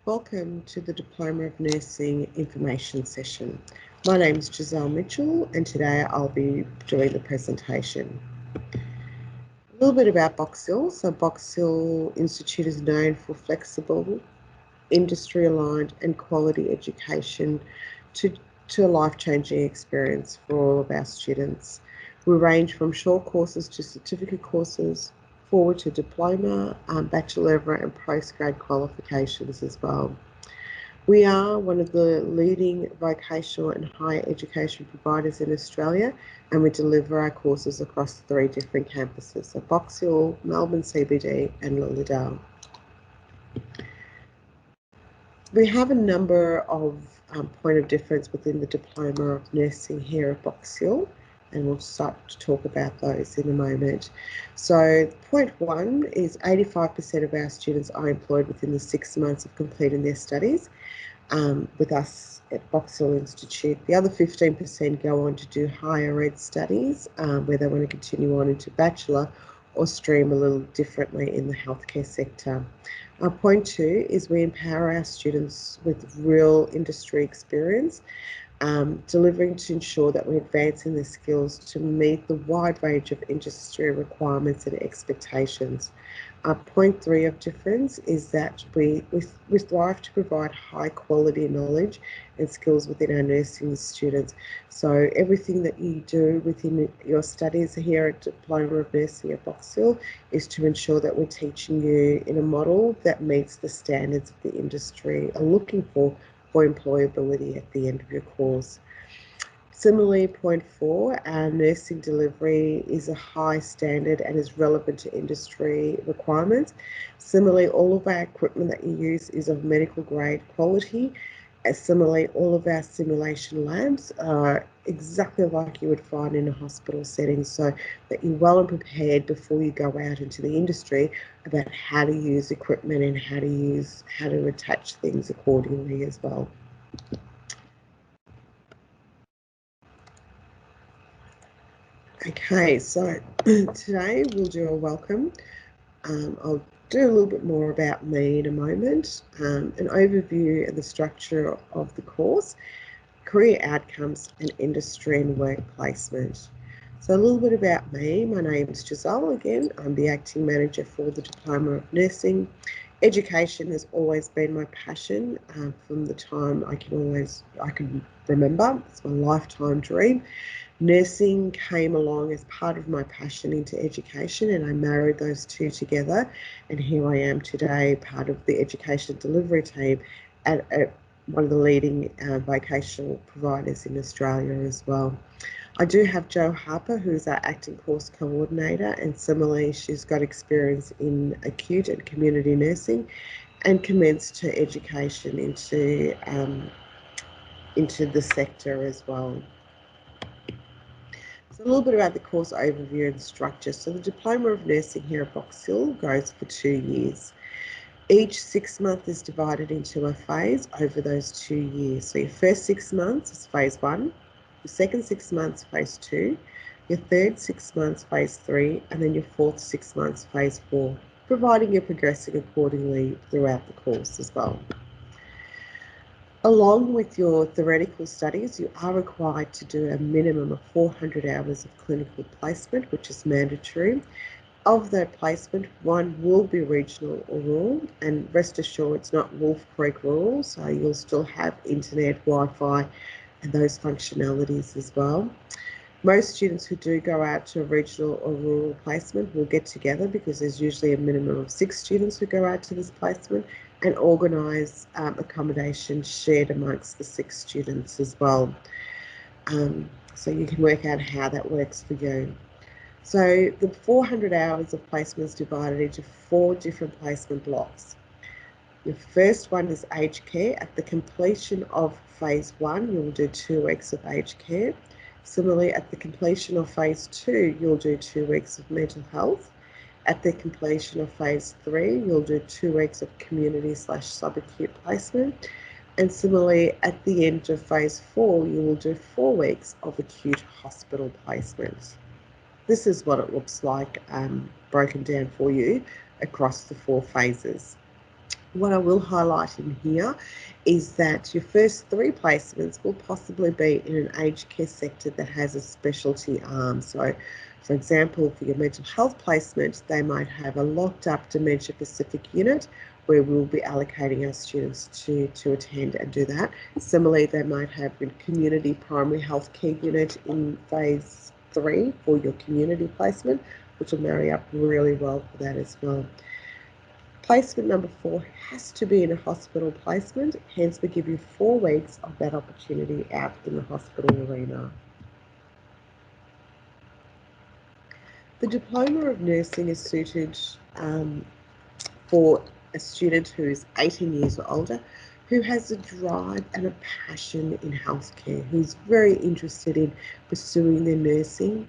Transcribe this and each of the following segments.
Welcome to the Diploma of Nursing information session. My name is Giselle Mitchell and today I'll be doing the presentation. A little bit about Box Hill. So Box Hill Institute is known for flexible, industry-aligned and quality education to a life-changing experience for all of our students. We range from short courses to certificate courses, forward to diploma, bachelor and postgrad qualifications as well. We are one of the leading vocational and higher education providers in Australia, and we deliver our courses across 3 different campuses, so Box Hill, Melbourne CBD and Lilydale. We have a number of point of difference within the Diploma of Nursing here at Box Hill, and we'll start to talk about those in a moment. So point 1 is 85% of our students are employed within the 6 months of completing their studies with us at Box Hill Institute. The other 15% go on to do higher ed studies where they want to continue on into bachelor or stream a little differently in the healthcare sector. Point 2 is we empower our students with real industry experience, delivering to ensure that we're advancing their skills to meet the wide range of industry requirements and expectations. Point 3 of difference is that we strive to provide high quality knowledge and skills within our nursing students. So everything that you do within your studies here at Diploma of Nursing at Box Hill is to ensure that we're teaching you in a model that meets the standards of the industry are looking for employability at the end of your course. Similarly, point 4, our nursing delivery is a high standard and is relevant to industry requirements. Similarly, all of our equipment that you use is of medical grade quality. Similarly, all of our simulation labs are exactly like you would find in a hospital setting, so that you're well and prepared before you go out into the industry about how to use equipment and how to attach things accordingly as well. Okay, so today we'll do a welcome. I'll do a little bit more about me in a moment, an overview of the structure of the course, career outcomes and industry and work placement. So a little bit about me. My name is Giselle again. I'm the acting manager for the Diploma of Nursing. Education has always been my passion from the time I can remember. It's my lifetime dream. Nursing came along as part of my passion into education, and I married those two together, and here I am today, part of the education delivery team at one of the leading vocational providers in Australia as well. I do have Jo Harper, who's our acting course coordinator, and similarly she's got experience in acute and community nursing and commenced her education into the sector as well. So a little bit about the course overview and structure. So the Diploma of Nursing here at Box Hill goes for 2 years. Each 6 month is divided into a phase over those 2 years. So your first 6 months is phase 1, your second 6 months, phase 2, your third 6 months, phase 3, and then your fourth 6 months, phase 4, providing you're progressing accordingly throughout the course as well. Along with your theoretical studies, you are required to do a minimum of 400 hours of clinical placement, which is mandatory. Of that placement, 1 will be regional or rural, and rest assured it's not Wolf Creek rural, so you'll still have internet, Wi-Fi, and those functionalities as well. Most students who do go out to a regional or rural placement will get together because there's usually a minimum of 6 students who go out to this placement and organise accommodation shared amongst the 6 students as well. So you can work out how that works for you. So the 400 hours of placement is divided into 4 different placement blocks. Your first one is aged care. At the completion of phase 1, you'll do 2 weeks of aged care. Similarly, at the completion of phase 2, you'll do 2 weeks of mental health. At the completion of phase 3, you'll do 2 weeks of community/subacute placement. And similarly, at the end of phase 4, you will do 4 weeks of acute hospital placement. This is what it looks like broken down for you across the 4 phases. What I will highlight in here is that your first 3 placements will possibly be in an aged care sector that has a specialty arm. So, for example, for your mental health placement, they might have a locked up dementia specific unit where we'll be allocating our students to attend and do that. Similarly, they might have a community primary health care unit in phase 3 for your community placement, which will marry up really well for that as well. Placement number 4 has to be in a hospital placement, hence we give you 4 weeks of that opportunity out in the hospital arena. The Diploma of Nursing is suited for a student who is 18 years or older, who has a drive and a passion in healthcare, who's very interested in pursuing their nursing,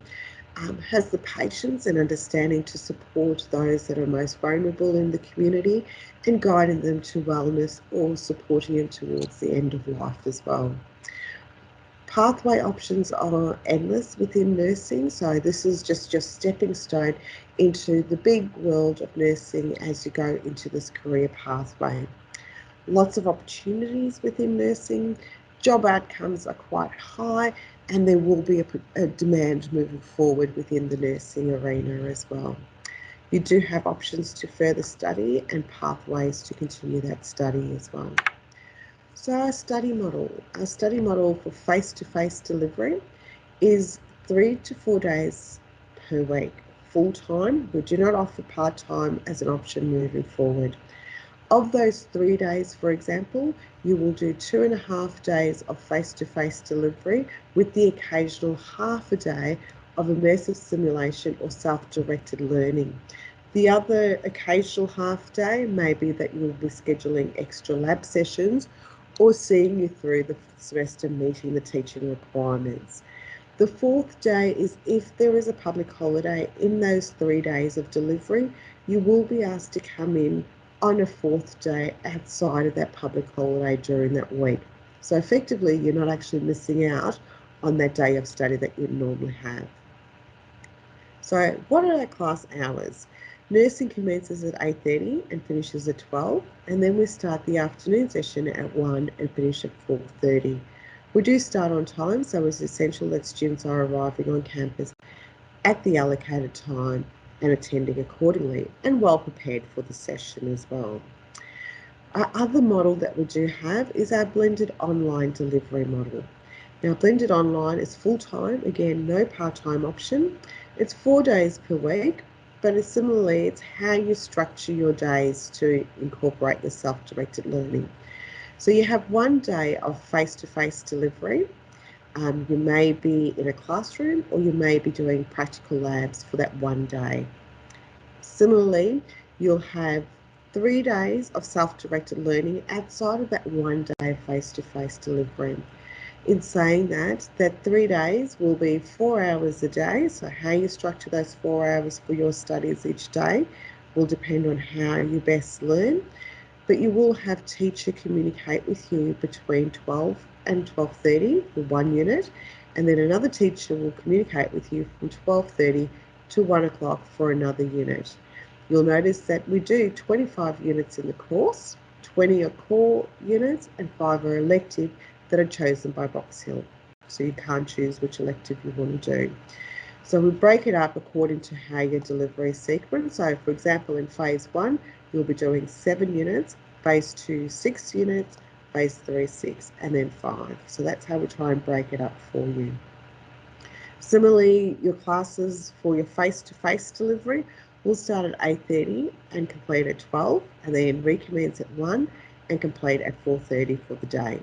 has the patience and understanding to support those that are most vulnerable in the community and guiding them to wellness or supporting them towards the end of life as well. Pathway options are endless within nursing, so this is just your stepping stone into the big world of nursing as you go into this career pathway. Lots of opportunities within nursing, job outcomes are quite high, and there will be a demand moving forward within the nursing arena as well. You do have options to further study and pathways to continue that study as well. So our study model for face-to-face delivery is 3 to 4 days per week, full-time. We do not offer part-time as an option moving forward. Of those 3 days, for example, you will do 2.5 days of face-to-face delivery with the occasional half a day of immersive simulation or self-directed learning. The other occasional half day may be that you will be scheduling extra lab sessions or seeing you through the semester meeting the teaching requirements. The 4th day is if there is a public holiday in those 3 days of delivery, you will be asked to come in on a 4th day outside of that public holiday during that week. So effectively, you're not actually missing out on that day of study that you normally have. So what are our class hours? Nursing commences at 8:30 and finishes at 12, and then we start the afternoon session at 1 and finish at 4:30. We do start on time, so it's essential that students are arriving on campus at the allocated time and attending accordingly and well prepared for the session as well. Our other model that we do have is our blended online delivery model. Now, blended online is full-time, again, no part-time option. It's 4 days per week, but similarly, it's how you structure your days to incorporate the self-directed learning. So you have 1 day of face-to-face delivery. You may be in a classroom or you may be doing practical labs for that 1 day. Similarly, you'll have 3 days of self-directed learning outside of that 1 day face-to-face delivery. In saying that 3 days will be 4 hours a day, so how you structure those 4 hours for your studies each day will depend on how you best learn, but you will have teacher communicate with you between 12 and 12:30 for 1 unit, and then another teacher will communicate with you from 12:30 to 1 o'clock for another unit. You'll notice that we do 25 units in the course, 20 are core units and 5 are elective that are chosen by Box Hill. So you can't choose which elective you want to do. So we break it up according to how your delivery sequence. So for example, in phase 1, you'll be doing 7 units, phase 2, 6 units, phase 3, 6, and then 5. So that's how we try and break it up for you. Similarly, your classes for your face-to-face delivery will start at 8:30 and complete at 12, and then recommence at 1 and complete at 4:30 for the day.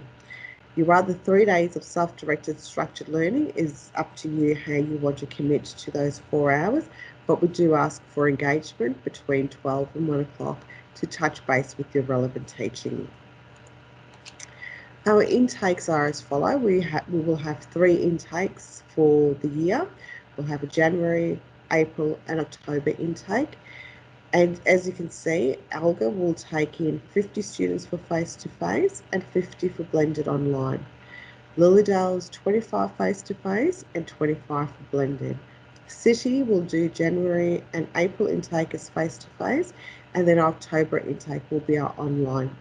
Your other 3 days of self-directed structured learning is up to you how you want to commit to those 4 hours, but we do ask for engagement between 12 and 1 o'clock to touch base with your relevant teaching. Our intakes are as follow. We will have 3 intakes for the year. We'll have a January, April and October intake. And as you can see, Alga will take in 50 students for face-to-face and 50 for blended online. Lilydale's 25 face-to-face and 25 for blended. City will do January and April intake as face-to-face, and then October intake will be our online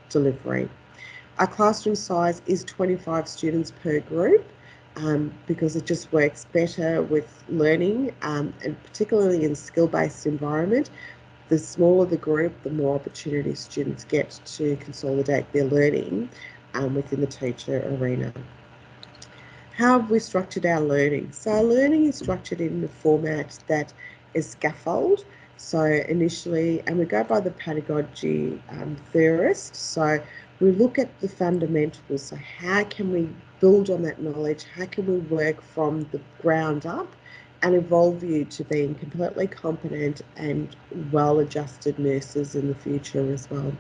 delivery. Our classroom size is 25 students per group because it just works better with learning, and particularly in skill-based environment. The smaller the group, the more opportunities students get to consolidate their learning within the teacher arena. How have we structured our learning? So our learning is structured in the format that is scaffold. So initially, and we go by the pedagogy theorist, so we look at the fundamentals. So how can we build on that knowledge? How can we work from the ground up and evolve you to being completely competent and well-adjusted nurses in the future as well?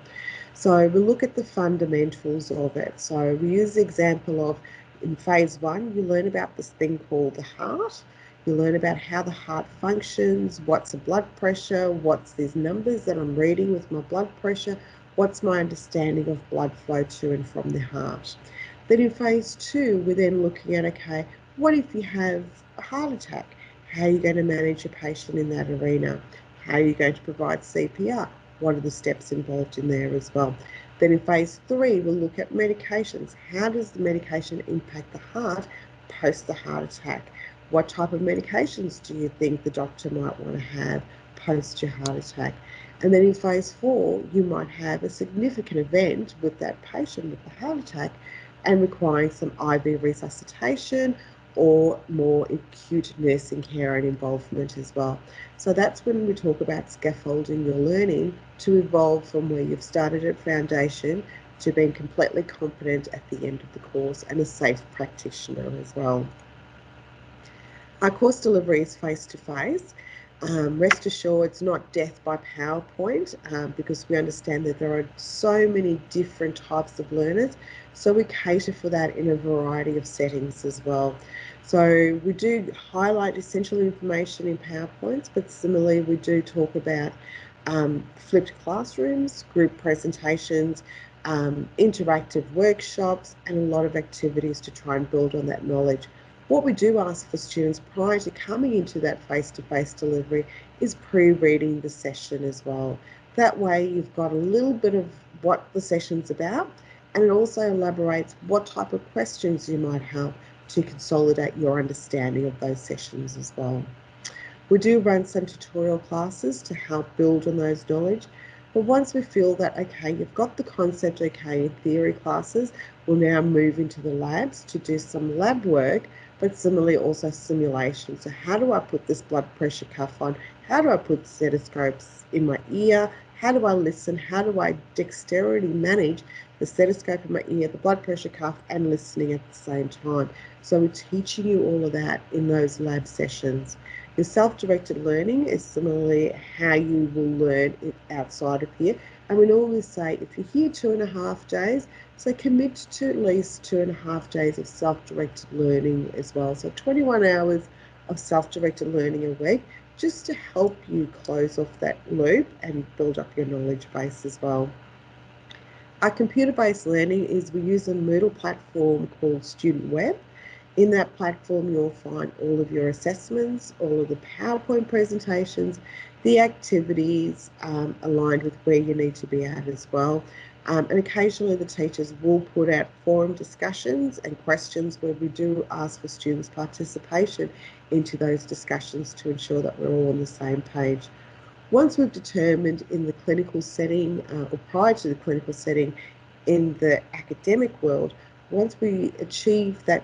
So we look at the fundamentals of it. So we use the example of, in phase 1, you learn about this thing called the heart. You learn about how the heart functions, what's the blood pressure, what's these numbers that I'm reading with my blood pressure, what's my understanding of blood flow to and from the heart. Then in phase 2, we're then looking at, okay, what if you have a heart attack? How are you going to manage a patient in that arena? How are you going to provide CPR? What are the steps involved in there as well? Then in phase 3, we'll look at medications. How does the medication impact the heart post the heart attack? What type of medications do you think the doctor might want to have post your heart attack? And then in phase 4, you might have a significant event with that patient with the heart attack and requiring some IV resuscitation or more acute nursing care and involvement as well. So that's when we talk about scaffolding your learning to evolve from where you've started at foundation to being completely competent at the end of the course and a safe practitioner as well. Our course delivery is face-to-face. Rest assured, it's not death by PowerPoint because we understand that there are so many different types of learners. So we cater for that in a variety of settings as well. So we do highlight essential information in PowerPoints, but similarly we do talk about flipped classrooms, group presentations, interactive workshops, and a lot of activities to try and build on that knowledge. What we do ask for students prior to coming into that face-to-face delivery is pre-reading the session as well. That way you've got a little bit of what the session's about, and it also elaborates what type of questions you might have to consolidate your understanding of those sessions as well. We do run some tutorial classes to help build on those knowledge. But once we feel that, okay, you've got the concept okay in theory classes, we'll now move into the labs to do some lab work, but similarly also simulation. So how do I put this blood pressure cuff on? How do I put stethoscopes in my ear? How do I listen? How do I dexterity manage the stethoscope in my ear, the blood pressure cuff, and listening at the same time? So we're teaching you all of that in those lab sessions. Your self-directed learning is similarly how you will learn it outside of here. And we normally say if you're here 2.5 days, so commit to at least 2.5 days of self-directed learning as well. So 21 hours of self-directed learning a week, just to help you close off that loop and build up your knowledge base as well. Our computer-based learning is we use a Moodle platform called Student Web. In that platform, you'll find all of your assessments, all of the PowerPoint presentations, the activities aligned with where you need to be at as well. And occasionally the teachers will put out forum discussions and questions where we do ask for students' participation into those discussions to ensure that we're all on the same page. Once we've determined in the clinical setting or prior to the clinical setting in the academic world, once we achieve that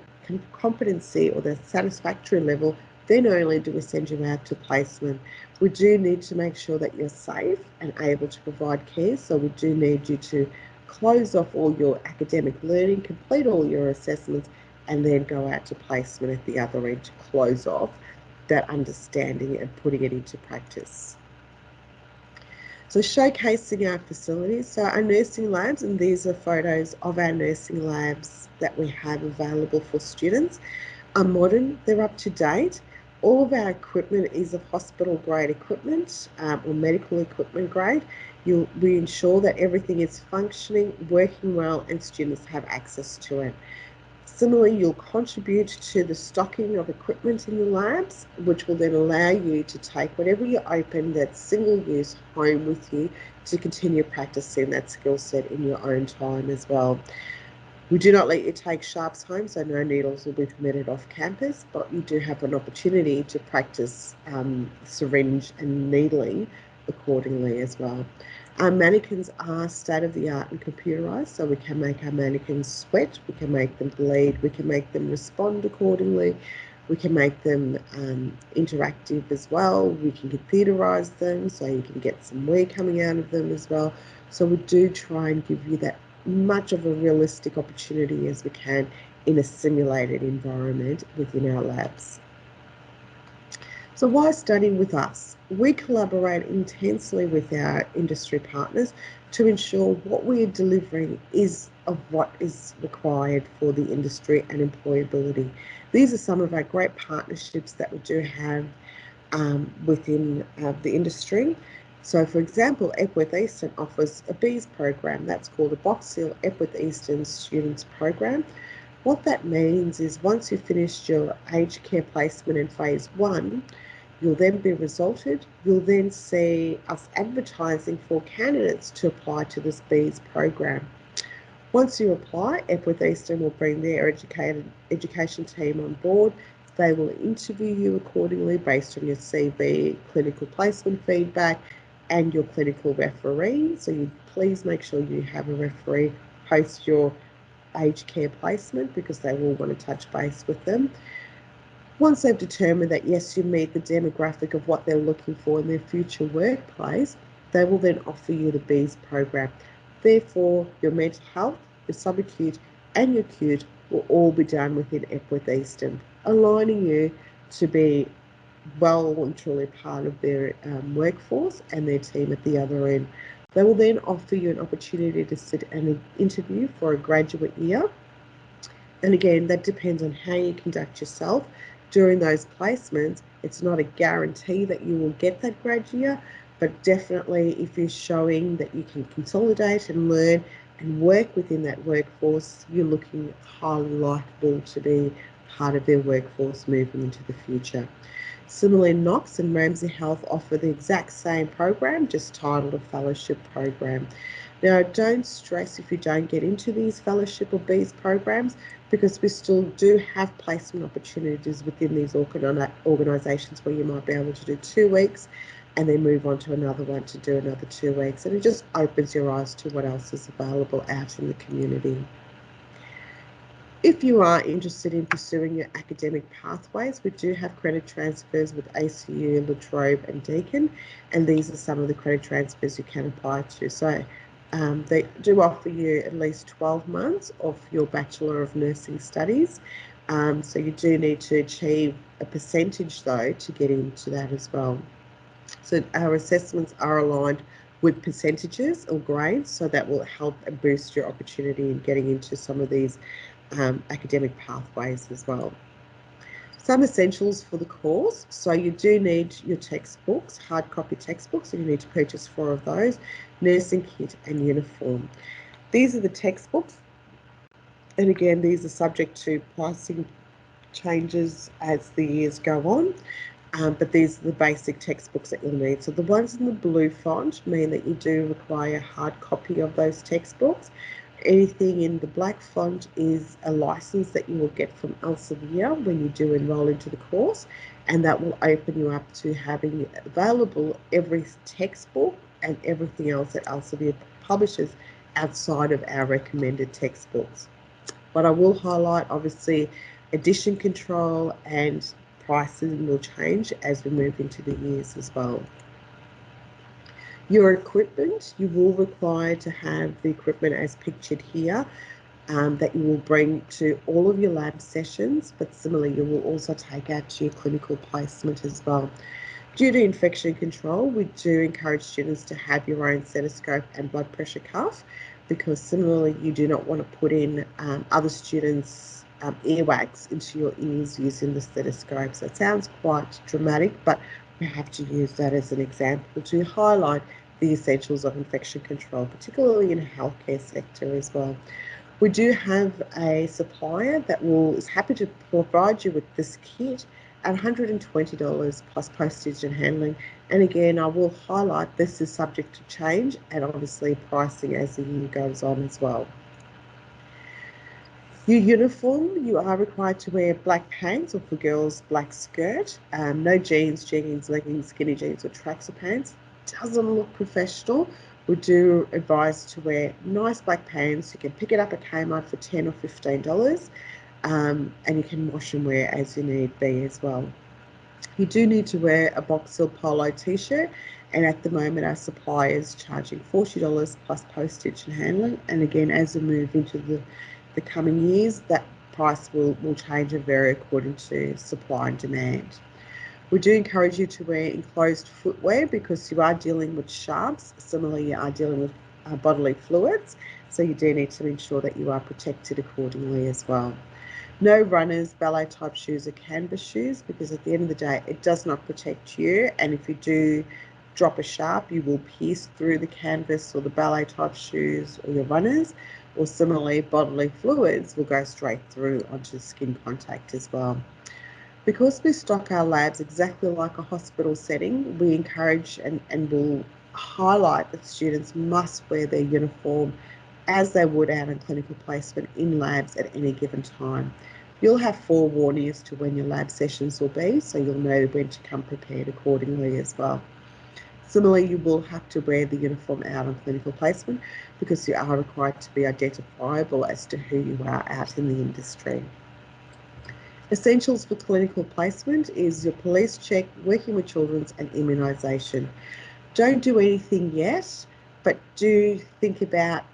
competency or the satisfactory level, then only do we send you out to placement. We do need to make sure that you're safe and able to provide care, so we do need you to close off all your academic learning, complete all your assessments, and then go out to placement at the other end to close off that understanding and putting it into practice. So showcasing our facilities, so our nursing labs, and these are photos of our nursing labs that we have available for students, are modern, they're up to date. All of our equipment is of hospital grade equipment or medical equipment grade. We ensure that everything is functioning, working well, and students have access to it. Similarly, you'll contribute to the stocking of equipment in your labs, which will then allow you to take whatever you open that's single-use home with you to continue practicing that skill set in your own time as well. We do not let you take sharps home, so no needles will be permitted off campus, but you do have an opportunity to practice syringe and needling accordingly as well. Our mannequins are state-of-the-art and computerised, so we can make our mannequins sweat, we can make them bleed, we can make them respond accordingly, we can make them interactive as well, we can computerise them, so you can get some wear coming out of them as well. So we do try and give you that much of a realistic opportunity as we can in a simulated environment within our labs. So why study with us? We collaborate intensely with our industry partners to ensure what we are delivering is of what is required for the industry and employability. These are some of our great partnerships that we do have within the industry. So, for example, Epworth Eastern offers a BEES program that's called a Box Seal Epworth Eastern Students Program. What that means is once you've finished your aged care placement in phase 1, you'll then be resulted. You'll then see us advertising for candidates to apply to this BEES program. Once you apply, Epworth Eastern will bring their education team on board. They will interview you accordingly based on your CV, clinical placement feedback, and your clinical referee. So you please make sure you have a referee post your aged care placement because they will want to touch base with them. Once they've determined that, yes, you meet the demographic of what they're looking for in their future workplace, they will then offer you the BEES program. Therefore, your mental health, your subacute and your acute will all be done within Epworth Eastern, aligning you to be well and truly part of their workforce and their team at the other end. They will then offer you an opportunity to sit and interview for a graduate year. And again, that depends on how you conduct yourself during those placements. It's not a guarantee that you will get that grad year, but definitely if you're showing that you can consolidate and learn and work within that workforce, you're looking highly likely to be part of their workforce moving into the future. Similarly, Knox and Ramsay Health offer the exact same program, just titled a fellowship program. Now, don't stress if you don't get into these fellowship or BEES programs, because we still do have placement opportunities within these organisations where you might be able to do 2 weeks and then move on to another one to do another 2 weeks. And it just opens your eyes to what else is available out in the community. If you are interested in pursuing your academic pathways, we do have credit transfers with ACU, La Trobe and Deakin, and these are some of the credit transfers you can apply to. So they do offer you at least 12 months of your Bachelor of Nursing studies. So you do need to achieve a percentage though to get into that as well. So our assessments are aligned with percentages or grades, so that will help and boost your opportunity in getting into some of these academic pathways as well. Some essentials for the course. So you do need your textbooks, hard copy textbooks, and you need to purchase 4 of those, nursing kit and uniform. These are the textbooks. And again, these are subject to pricing changes as the years go on. But these are the basic textbooks that you'll need. So the ones in the blue font mean that you do require a hard copy of those textbooks. Anything in the black font is a license that you will get from Elsevier when you do enrol into the course, and that will open you up to having available every textbook and everything else that Elsevier publishes outside of our recommended textbooks. But I will highlight, obviously, edition control and pricing will change as we move into the years as well. Your equipment, you will require to have the equipment as pictured here that you will bring to all of your lab sessions, but similarly you will also take out to your clinical placement as well. Due to infection control, we do encourage students to have your own stethoscope and blood pressure cuff, because similarly you do not want to put in other students' earwax into your ears using the stethoscope. So it sounds quite dramatic, but we have to use that as an example to highlight the essentials of infection control, particularly in the healthcare sector as well. We do have a supplier that is happy to provide you with this kit at $120 plus postage and handling. And again, I will highlight this is subject to change and obviously pricing as the year goes on as well. Your uniform, you are required to wear black pants, or for girls, black skirt. No jeans, jeggings, leggings, skinny jeans, or tracksuit pants. Doesn't look professional. We do advise to wear nice black pants. You can pick it up at Kmart for $10 or $15, and you can wash and wear as you need be as well. You do need to wear a Box Hill polo t-shirt, and at the moment our supplier is charging $40 plus postage and handling. And again, as we move into the coming years, that price will change and vary according to supply and demand. We do encourage you to wear enclosed footwear because you are dealing with sharps. Similarly, you are dealing with bodily fluids, so you do need to ensure that you are protected accordingly as well. No runners, ballet type shoes or canvas shoes, because at the end of the day, it does not protect you. And if you do drop a sharp, you will pierce through the canvas or the ballet type shoes or your runners, or similarly, bodily fluids will go straight through onto skin contact as well. Because we stock our labs exactly like a hospital setting, we encourage and will highlight that students must wear their uniform as they would out on clinical placement in labs at any given time. You'll have forewarning as to when your lab sessions will be, so you'll know when to come prepared accordingly as well. Similarly, you will have to wear the uniform out on clinical placement because you are required to be identifiable as to who you are out in the industry. Essentials for clinical placement is your police check, working with children, and immunisation. Don't do anything yet, but do think about,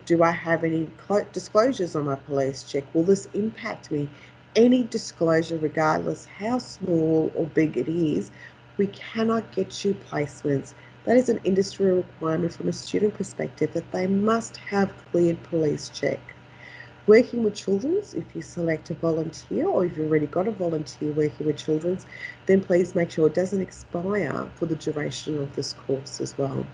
do I have any disclosures on my police check? Will this impact me? Any disclosure, regardless how small or big it is, we cannot get you placements. That is an industry requirement from a student perspective that they must have cleared police check. Working with children, if you select a volunteer or if you've already got a volunteer working with children, then please make sure it doesn't expire for the duration of this course as well.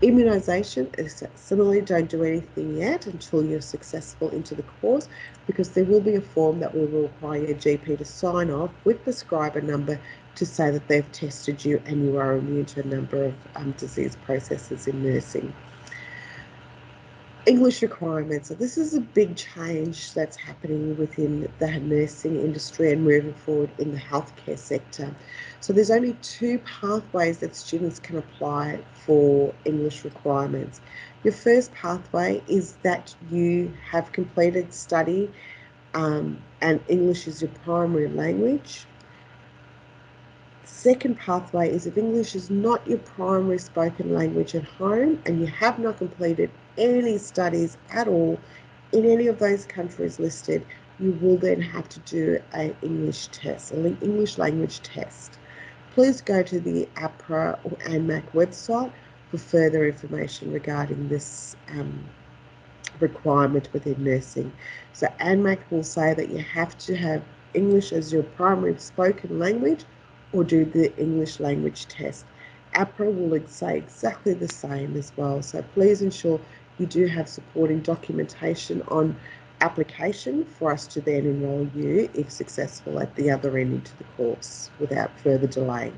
Immunisation is similarly, don't do anything yet until you're successful into the course, because there will be a form that will require your GP to sign off with prescriber number to say that they've tested you and you are immune to a number of disease processes in nursing. English requirements. So this is a big change that's happening within the nursing industry and moving forward in the healthcare sector. So there's only two pathways that students can apply for English requirements. Your first pathway is that you have completed study and English is your primary language. Second pathway is if English is not your primary spoken language at home and you have not completed any studies at all in any of those countries listed, you will then have to do an English test, an English language test. Please go to the APRA or ANMAC website for further information regarding this requirement within nursing. So ANMAC will say that you have to have English as your primary spoken language or do the English language test. APRA will say exactly the same as well. So please ensure you do have supporting documentation on application for us to then enrol you, if successful, at the other end into the course without further delay.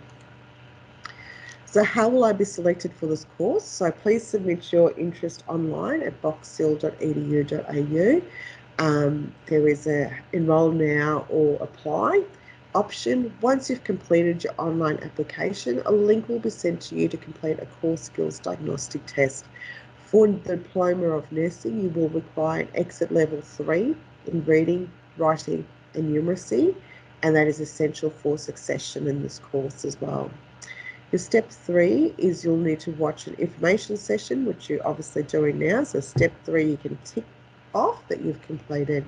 So how will I be selected for this course? So please submit your interest online at boxhill.edu.au. There is a enrol now or apply option. Once you've completed your online application, a link will be sent to you to complete a core skills diagnostic test. For the Diploma of Nursing, you will require an exit level 3 in reading, writing and numeracy, and that is essential for succession in this course as well. Your step 3 is you'll need to watch an information session, which you're obviously doing now. So step 3, you can tick off that you've completed.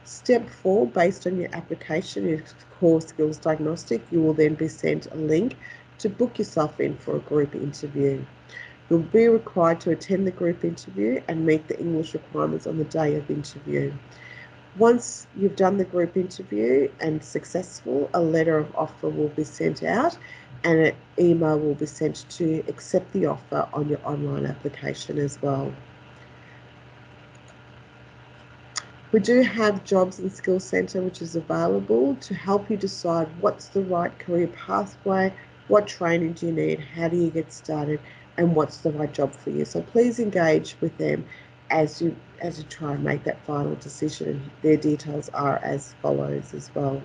Step 4, based on your application, your core skills diagnostic, you will then be sent a link to book yourself in for a group interview. You'll be required to attend the group interview and meet the English requirements on the day of interview. Once you've done the group interview and successful, a letter of offer will be sent out and an email will be sent to accept the offer on your online application as well. We do have Jobs and Skills Centre, which is available to help you decide what's the right career pathway, what training do you need, how do you get started, and what's the right job for you. So please engage with them as you try and make that final decision. Their details are as follows as well.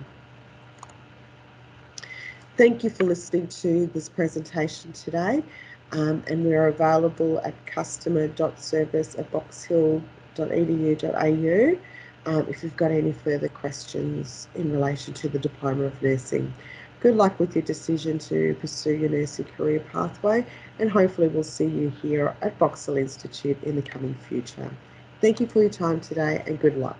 Thank you for listening to this presentation today, and we are available at customer.service@boxhill.edu.au if you've got any further questions in relation to the Diploma of Nursing. Good luck with your decision to pursue your nursing career pathway, and hopefully we'll see you here at Box Hill Institute in the coming future. Thank you for your time today, and good luck.